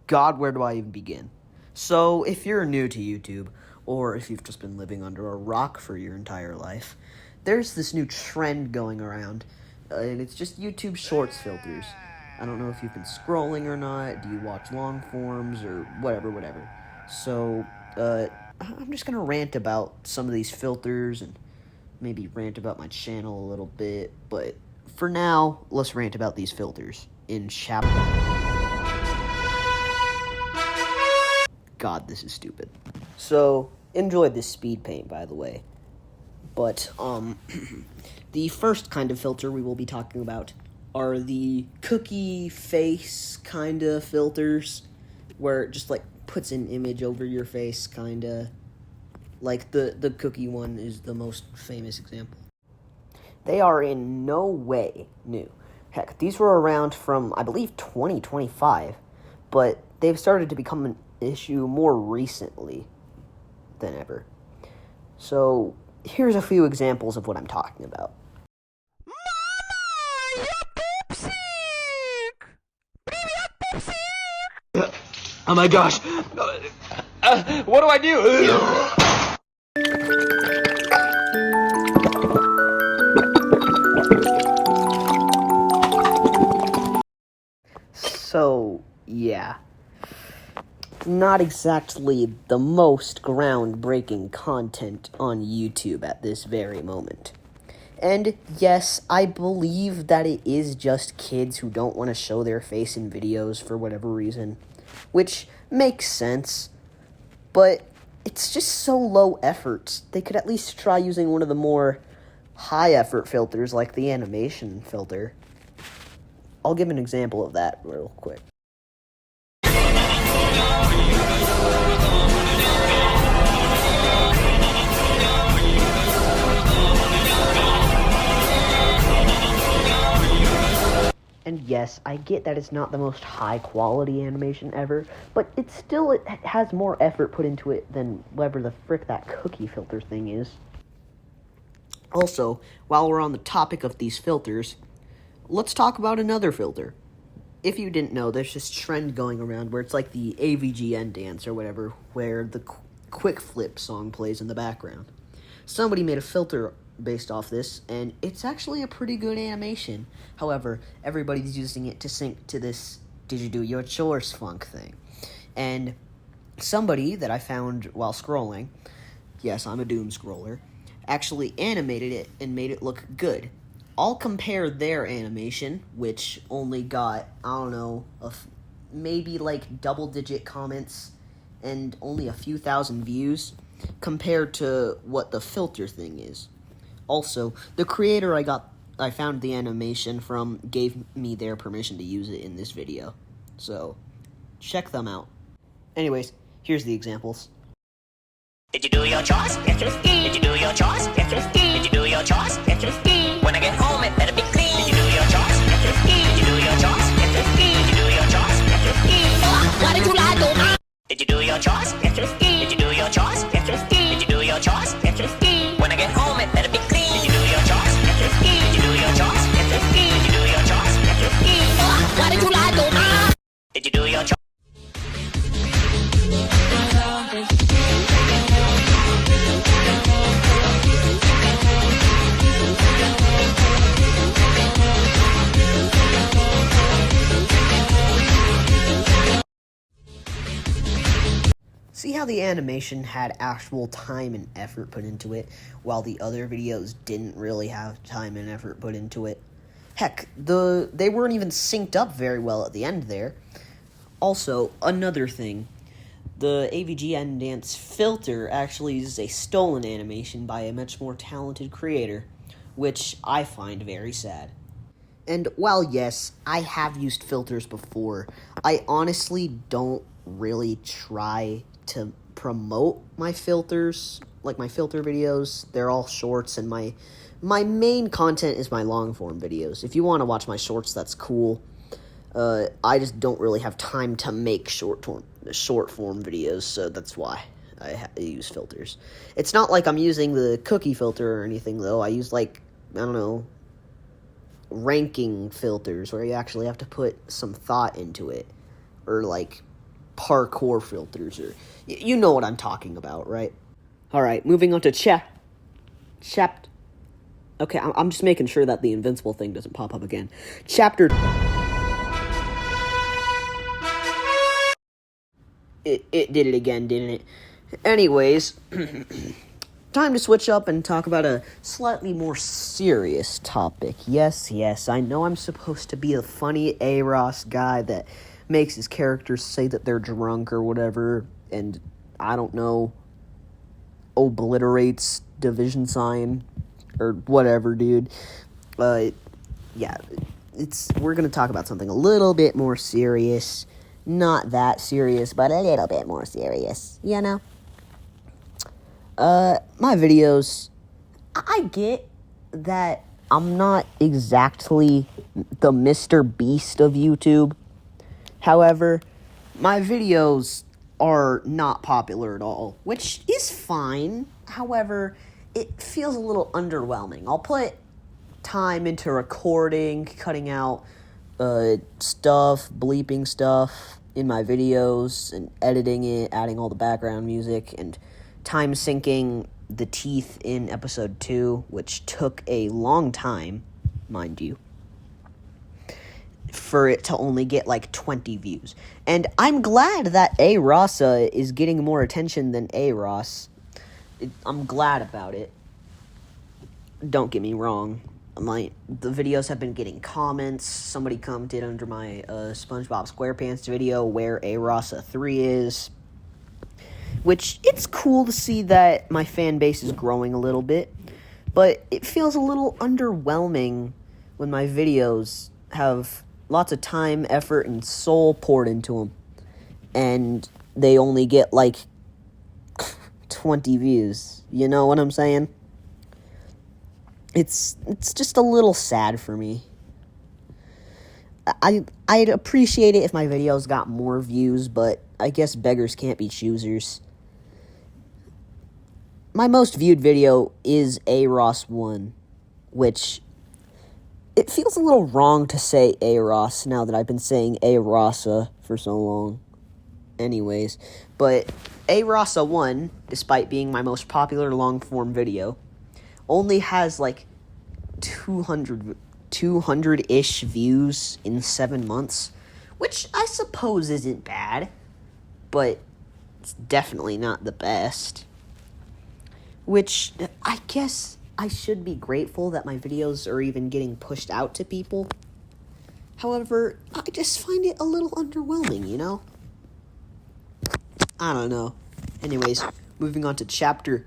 God, where do I even begin? So, if you're new to YouTube, or if you've just been living under a rock for your entire life, there's this new trend going around, and it's just YouTube Shorts filters. I don't know if you've been scrolling or not, do you watch long forms, or whatever. So, I'm just gonna rant about some of these filters, and maybe rant about my channel a little bit, but for now, let's rant about these filters in chapter. God, this is stupid. So, enjoy this speed paint, by the way. But, the first kind of filter we will be talking about are the cookie face kind of filters, where it just, like, puts an image over your face, kind of. Like, the cookie one is the most famous example. They are in no way new. Heck, these were around from, I believe, 2025, but they've started to become an issue more recently than ever. So, here's a few examples of what I'm talking about. Mama, я пупсик! Привет, пупсик! Oh my gosh! What do I do? So, yeah. Not exactly the most groundbreaking content on YouTube at this very moment. And yes, I believe that it is just kids who don't want to show their face in videos for whatever reason, which makes sense, but it's just so low effort. They could at least try using one of the more high effort filters like the animation filter. I'll give an example of that real quick. And yes, I get that it's not the most high-quality animation ever, but it has more effort put into it than whatever the frick that cookie filter thing is. Also, while we're on the topic of these filters, let's talk about another filter. If you didn't know, there's this trend going around where it's like the AVGN dance or whatever, where the quick flip song plays in the background. Somebody made a filter based off this, and it's actually a pretty good animation. However, everybody's using it to sync to this "Did you do your chores" funk thing. And somebody that I found while scrolling, yes, I'm a doom scroller, actually animated it and made it look good. I'll compare their animation, which only got, I don't know, maybe like double-digit comments and only a few thousand views, compared to what the filter thing is. Also, the creator I found the animation from gave me their permission to use it in this video. So, check them out. Anyways, here's the examples. Did you do your chores? Did you do your chores? Did you do your chores? When I get home, it better be clean. Did you do your chores? Did you do your chores? Did you do your chores? Why did you lie to me? Did you do your chores? Did you do your chores? Did you do your chores? When I get home, it better be clean. Did you do your chores? Did you do your chores? Did you do your chores? Why did you lie to me? Did you do your chores? See how the animation had actual time and effort put into it, while the other videos didn't really have time and effort put into it? Heck, they weren't even synced up very well at the end there. Also, another thing, the AVGN dance filter actually uses a stolen animation by a much more talented creator, which I find very sad. And while yes, I have used filters before, I honestly don't really try to promote my filters, like my filter videos. They're all shorts, and my main content is my long form videos. If you want to watch my shorts, that's cool. I just don't really have time to make short form videos, so that's why I use filters. It's not like I'm using the cookie filter or anything, though. I use, like, I don't know, ranking filters where you actually have to put some thought into it, or like parkour filters, or you know what I'm talking about, right? Alright, moving on to chapter. Okay, I'm just making sure that the Invincible thing doesn't pop up again. Chapter. It did it again, didn't it? Anyways, time to switch up and talk about a slightly more serious topic. Yes, I know I'm supposed to be a funny A.R.O.S guy that makes his characters say that they're drunk or whatever, and, I don't know, obliterates division sign, or whatever, dude. Yeah, we're gonna talk about something a little bit more serious. Not that serious, but a little bit more serious, you know? My videos, I get that I'm not exactly the Mr. Beast of YouTube. However, my videos are not popular at all, which is fine. However, it feels a little underwhelming. I'll put time into recording, cutting out stuff, bleeping stuff in my videos, and editing it, adding all the background music, and time syncing the teeth in episode 2, which took a long time, mind you, for it to only get like 20 views. And I'm glad that AROSA is getting more attention than A.R.O.S. I'm glad about it. Don't get me wrong. The videos have been getting comments. Somebody commented under my SpongeBob SquarePants video where AROSA 3 is. Which, it's cool to see that my fan base is growing a little bit. But it feels a little underwhelming when my videos have lots of time, effort, and soul poured into them. And they only get like 20 views. You know what I'm saying? It's just a little sad for me. I'd appreciate it if my videos got more views, but I guess beggars can't be choosers. My most viewed video is A.R.O.S 1, which it feels a little wrong to say A.R.O.S now that I've been saying AROSA for so long. Anyways, but AROSA 1, despite being my most popular long-form video, only has like 200-ish views in 7 months, which I suppose isn't bad, but it's definitely not the best. Which, I guess I should be grateful that my videos are even getting pushed out to people. However, I just find it a little underwhelming, you know? I don't know. Anyways, moving on to chapter.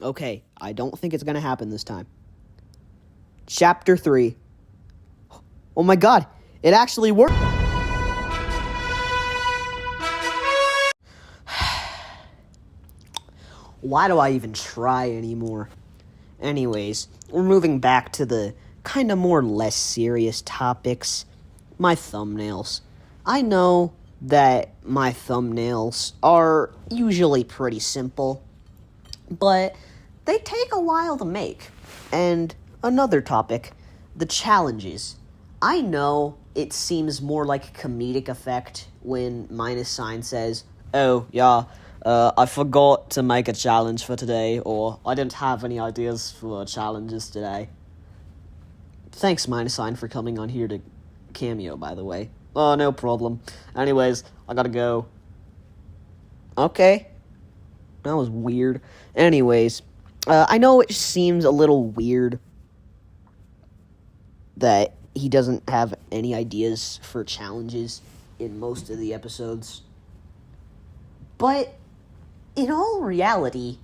Okay, I don't think it's gonna happen this time. Chapter 3. Oh my god, it actually worked! Why do I even try anymore? Anyways, we're moving back to the kind of more less serious topics. My thumbnails. I know that my thumbnails are usually pretty simple, but they take a while to make. And another topic, the challenges. I know it seems more like comedic effect when minus sign says, "Oh, yeah, I forgot to make a challenge for today," or "I didn't have any ideas for challenges today." Thanks, minus sign, for coming on here to cameo, by the way. Oh, no problem. Anyways, I gotta go. Okay. That was weird. Anyways, I know it seems a little weird that he doesn't have any ideas for challenges in most of the episodes. But, in all reality,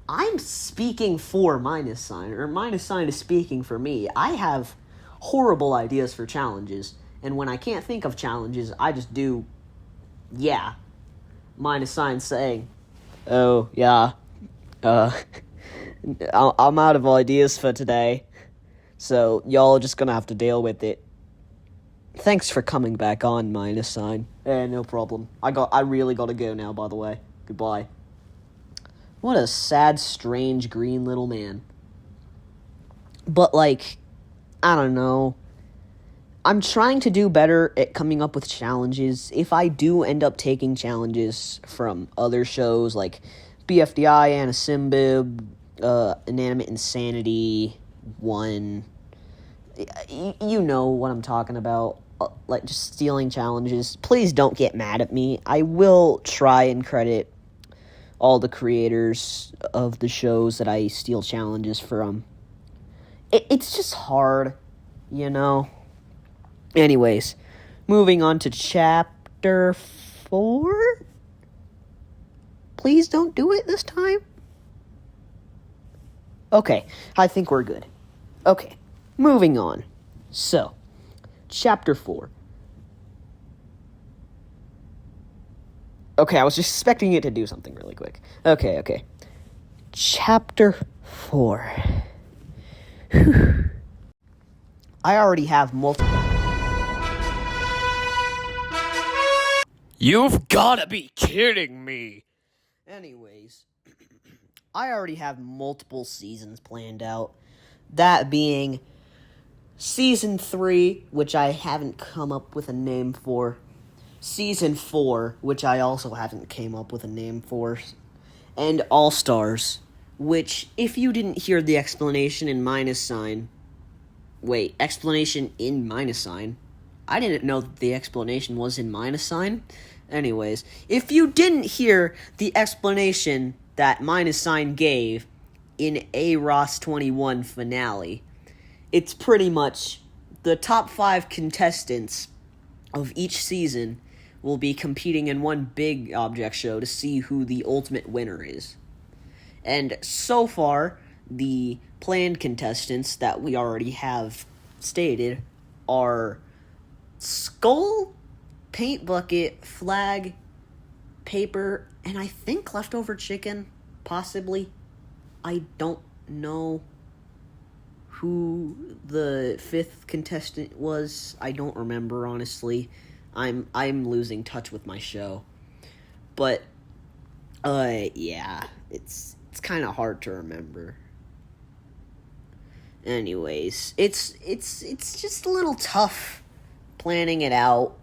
I'm speaking for minus sign, or minus sign is speaking for me. I have horrible ideas for challenges, and when I can't think of challenges, I just do, yeah. Minus sign saying, "Oh, yeah, I'm out of ideas for today, so y'all are just gonna have to deal with it." Thanks for coming back on, minus sign. No problem. I really gotta go now, by the way. Goodbye. What a sad, strange, green little man. But, like, I don't know. I'm trying to do better at coming up with challenges. If I do end up taking challenges from other shows like BFDI, Anasimbib, Inanimate Insanity, One, you know what I'm talking about. Like, just stealing challenges. Please don't get mad at me. I will try and credit all the creators of the shows that I steal challenges from. It's just hard, you know? Anyways, moving on to chapter 4. Please don't do it this time. Okay, I think we're good. Okay, moving on. So, chapter 4. Okay, I was just expecting it to do something really quick. Okay. Chapter 4. Whew. I already have multiple... You've gotta be kidding me. Anyways, I already have multiple seasons planned out. That being Season 3, which I haven't come up with a name for. Season 4, which I also haven't came up with a name for. And All-Stars, which, if you didn't hear the explanation in minus sign... Wait, explanation in minus sign? I didn't know that the explanation was in minus sign. Anyways, if you didn't hear the explanation that minus sign gave in A.R.O.S 21 finale, it's pretty much the top 5 contestants of each season will be competing in one big object show to see who the ultimate winner is. And so far, the planned contestants that we already have stated are Skull, Paint Bucket, Flag, Paper, and I think Leftover Chicken, possibly. I don't know who the 5th contestant was. I don't remember, honestly. I'm losing touch with my show. But yeah, it's kind of hard to remember. Anyways, it's just a little tough planning it out,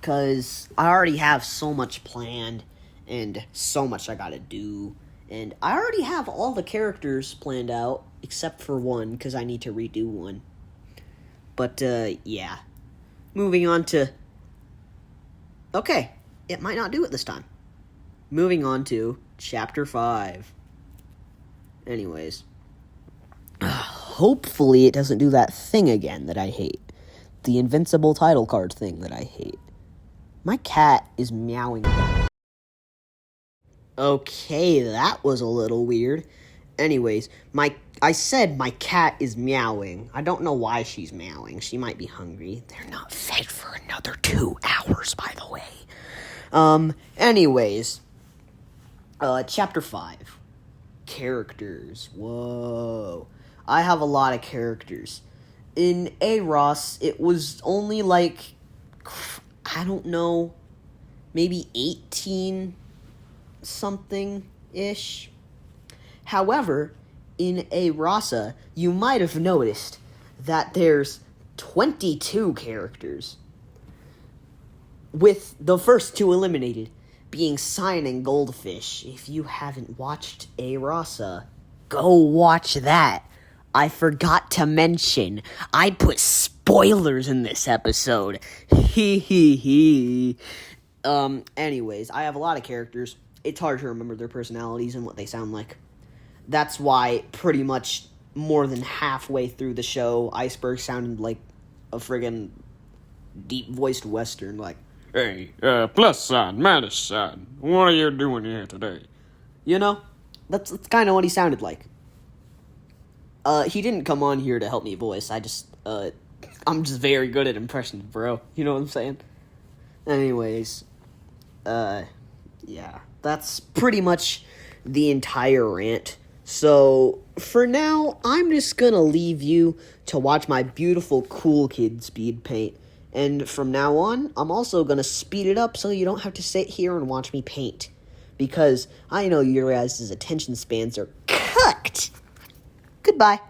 because I already have so much planned, and so much I gotta do, and I already have all the characters planned out, except for one, because I need to redo one. But, yeah. Moving on to... Okay, it might not do it this time. Moving on to Chapter 5. Anyways. Hopefully it doesn't do that thing again that I hate. The Invincible title card thing that I hate. My cat is meowing. Okay, that was a little weird. Anyways, I said my cat is meowing. I don't know why she's meowing. She might be hungry. They're not fed for another 2 hours, by the way. Anyways. Chapter 5. Characters. Whoa. I have a lot of characters. In A.R.O.S, it was only like, I don't know, maybe 18 something-ish. However, in A.R.O.S, you might have noticed that there's 22 characters, with the first 2 eliminated being Cyan and Goldfish. If you haven't watched A.R.O.S, go watch that. I forgot to mention, I put spoilers in this episode. Anyways, I have a lot of characters. It's hard to remember their personalities and what they sound like. That's why pretty much more than halfway through the show, Iceberg sounded like a friggin' deep-voiced Western, like, Hey, plus sign, minus sign. What are you doing here today? You know? That's kind of what he sounded like. He didn't come on here to help me voice. I'm just very good at impressions, bro. You know what I'm saying? Anyways, yeah. That's pretty much the entire rant. So, for now, I'm just gonna leave you to watch my beautiful cool kid speed paint. And from now on, I'm also gonna speed it up so you don't have to sit here and watch me paint. Because I know your guys' attention spans are cooked. Goodbye.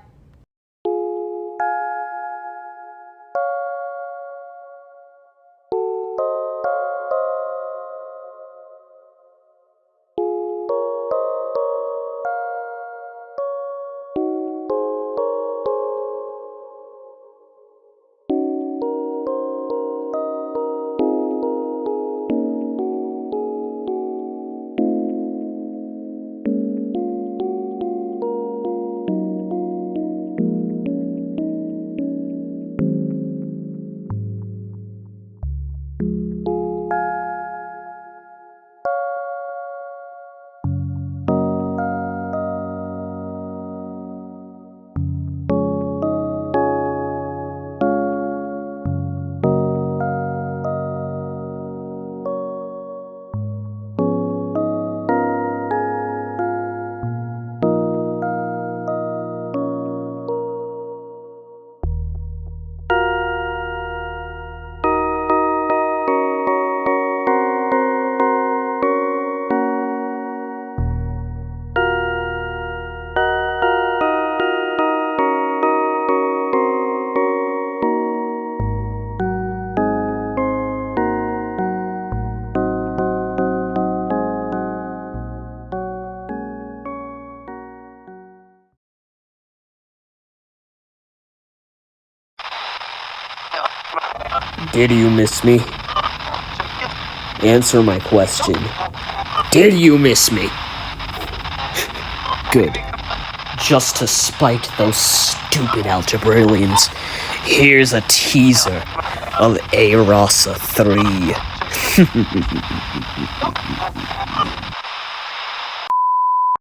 Did you miss me? Answer my question. Did you miss me? Good. Just to spite those stupid algebrailians, here's a teaser of AROSA 3.